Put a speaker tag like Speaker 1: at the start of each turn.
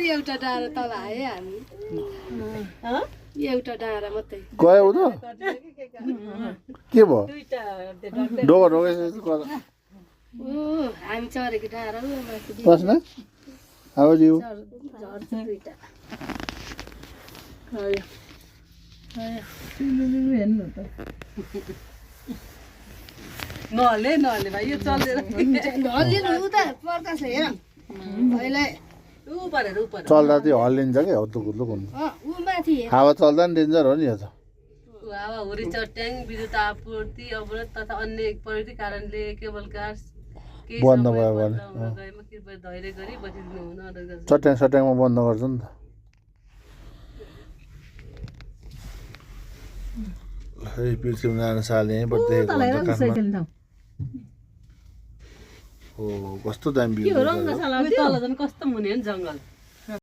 Speaker 1: फेरि एउटा डाँडा तल आयो हामी एउटा डाँडा मात्रै
Speaker 2: गयो त के भयो डोगा ढोगा
Speaker 1: हामी चढेको डाँडा
Speaker 2: बस्न अब जिउ
Speaker 1: झर्छ दुईटा
Speaker 3: हेर्नु त नहले भाइ यो चल्दैन
Speaker 1: उता प्रकाशले हेर अहिले
Speaker 2: चल्दा चाहिँ हल्लिन्छ क्या हत्तुक हुत्तुक हुन्छ
Speaker 1: ऊ माथि हेर
Speaker 2: हावा चल्दा नि डेन्जर हो नि यो त
Speaker 3: हावाहुरी चट्याङ विद्युत आपूर्ति अवरोध तथा अन्य प्रविधि कारणले केबल कार
Speaker 2: बन्द भयो भने
Speaker 3: कृपया धैर्य गरी बसिदिनु हुन अनुरोध गर्छु।
Speaker 2: चट्याङ सट्याङमा बन्द गर्छ नि त पृथ्वीनारायण शाहले यहीँबाट देखेको हुन्छ काठमा हो कस्तो दामी भ्यू
Speaker 3: तल झन् कस्तो मुनि हो नि जङ्गल